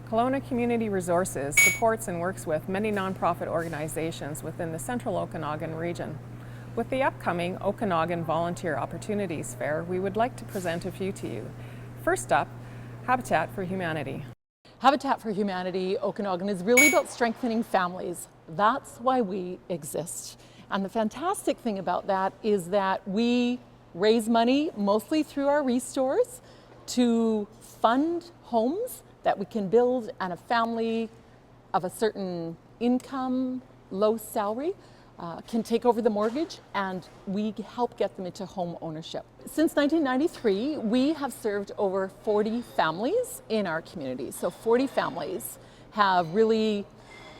Kelowna Community Resources supports and works with many nonprofit organizations within the central Okanagan region. With the upcoming Okanagan Volunteer Opportunities Fair, we would like to present a few to you. First up, Habitat for Humanity. Habitat for Humanity Okanagan is really about strengthening families. That's why we exist. And the fantastic thing about that is that we raise money mostly through our restores to fund homes that we can build, and a family of a certain income, low salary, can take over the mortgage, and we help get them into home ownership. Since 1993, we have served over 40 families in our community. So 40 families have really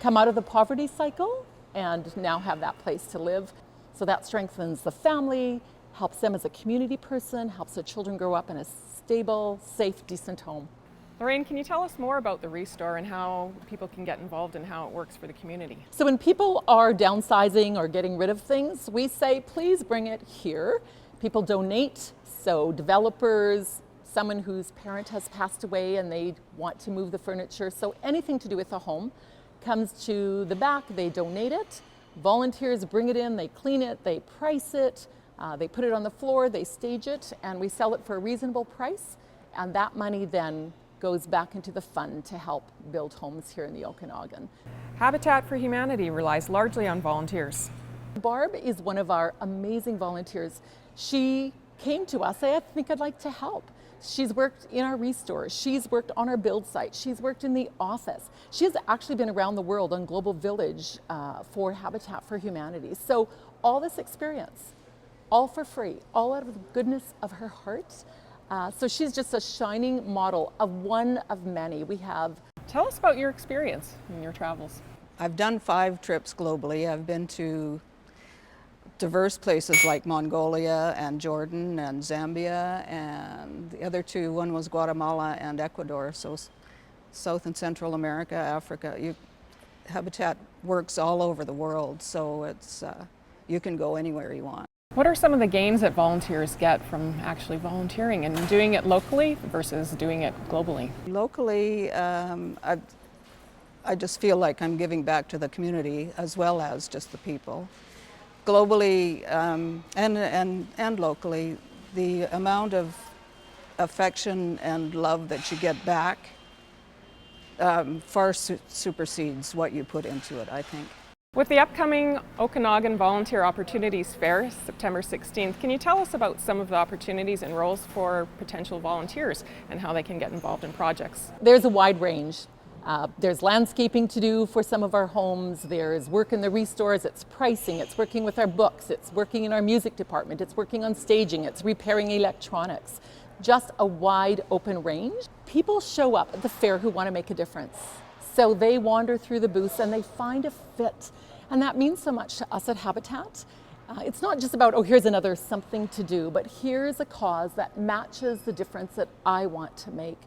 come out of the poverty cycle and now have that place to live. So that strengthens the family, helps them as a community person, helps their children grow up in a stable, safe, decent home. Lorraine, can you tell us more about the Restore and how people can get involved and how it works for the community? So when people are downsizing or getting rid of things, we say, please bring it here. People donate, so developers, someone whose parent has passed away and they want to move the furniture, so anything to do with the home comes to the back, they donate it. Volunteers bring it in, they clean it, they price it, they put it on the floor, they stage it, and we sell it for a reasonable price, and that money then goes back into the fund to help build homes here in the Okanagan. Habitat for Humanity relies largely on volunteers. Barb is one of our amazing volunteers. She came to us, I think I'd like to help. She's worked in our restore, she's worked on our build site, she's worked in the office. She has actually been around the world on Global Village for Habitat for Humanity. So all this experience, all for free, all out of the goodness of her heart. So she's just a shining model of one of many we have. Tell us about your experience in your travels. I've done 5 trips globally. I've been to diverse places like Mongolia and Jordan and Zambia, and the other 2, one was Guatemala and Ecuador, so South and Central America, Africa. Habitat works all over the world, so it's you can go anywhere you want. What are some of the gains that volunteers get from actually volunteering and doing it locally versus doing it globally? Locally, I just feel like I'm giving back to the community as well as just the people. Globally and locally, the amount of affection and love that you get back far supersedes what you put into it, I think. With the upcoming Okanagan Volunteer Opportunities Fair, September 16th, can you tell us about some of the opportunities and roles for potential volunteers and how they can get involved in projects? There's a wide range. There's landscaping to do for some of our homes, there's work in the restores, it's pricing, it's working with our books, it's working in our music department, it's working on staging, it's repairing electronics. Just a wide open range. People show up at the fair who want to make a difference. So they wander through the booths and they find a fit. And that means so much to us at Habitat. It's not just about, oh, here's another something to do, but here's a cause that matches the difference that I want to make.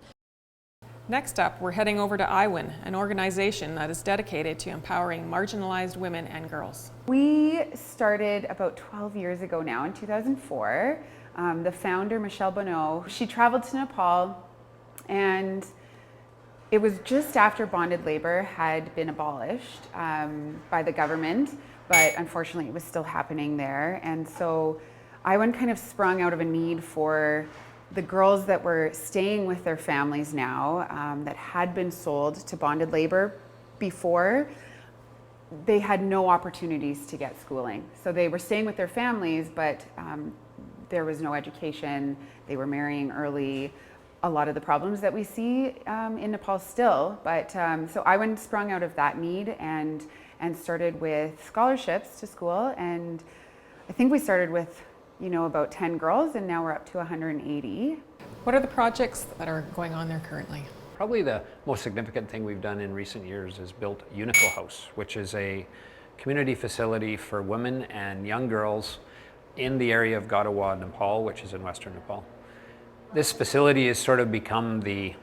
Next up, we're heading over to IWIN, an organization that is dedicated to empowering marginalized women and girls. We started about 12 years ago now, in 2004. The founder, Michelle Bonneau, she traveled to Nepal, and it was just after bonded labor had been abolished by the government, but unfortunately it was still happening there. And so IWIN kind of sprung out of a need for the girls that were staying with their families now, that had been sold to bonded labor before. They had no opportunities to get schooling. So they were staying with their families, but there was no education. They were marrying early. A lot of the problems that we see in Nepal still, but so IWIN sprung out of that need and started with scholarships to school, and I think we started with about 10 girls, and now we're up to 180. What are the projects that are going on there currently? Probably the most significant thing we've done in recent years is built Unico House, which is a community facility for women and young girls in the area of Gadawa, Nepal, which is in western Nepal. This facility has sort of become the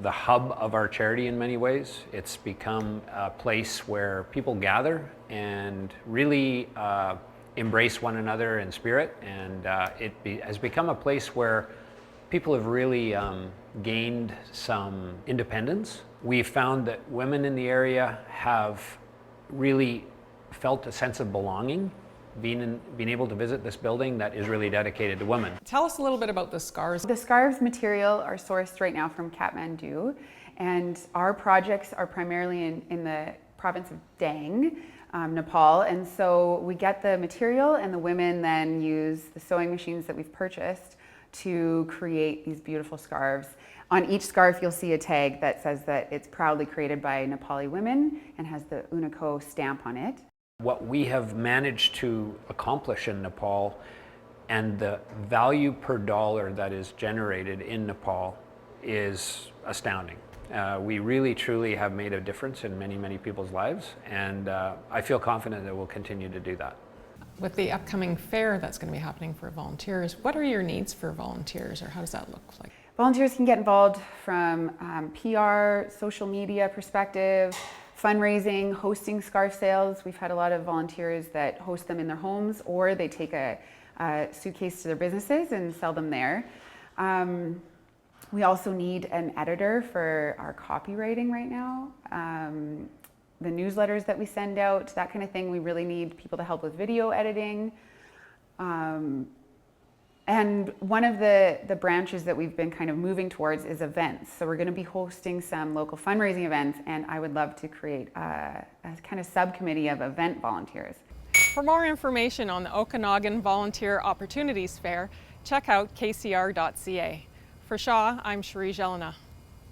hub of our charity in many ways. It's become a place where people gather and really embrace one another in spirit, and it has become a place where People have really gained some independence. We've found that women in the area have really felt a sense of belonging, being able to visit this building that is really dedicated to women. Tell us a little bit about the scarves. The scarves material are sourced right now from Kathmandu, and our projects are primarily in the province of Dang, Nepal, and so we get the material and the women then use the sewing machines that we've purchased to create these beautiful scarves. On each scarf you'll see a tag that says that it's proudly created by Nepali women and has the UNICO stamp on it. What we have managed to accomplish in Nepal and the value per dollar that is generated in Nepal is astounding. We really truly have made a difference in many, many people's lives, and I feel confident that we'll continue to do that. With the upcoming fair that's going to be happening for volunteers, what are your needs for volunteers, or how does that look like? Volunteers can get involved from PR, social media perspective, fundraising, hosting scarf sales. We've had a lot of volunteers that host them in their homes, or they take a suitcase to their businesses and sell them there. We also need an editor for our copywriting right now. The newsletters that we send out, that kind of thing, we really need people to help with video editing. And one of the branches that we've been kind of moving towards is events. So we're going to be hosting some local fundraising events, and I would love to create a kind of subcommittee of event volunteers. For more information on the Okanagan Volunteer Opportunities Fair, check out kcr.ca. For Shaw, I'm Cherie Jelena.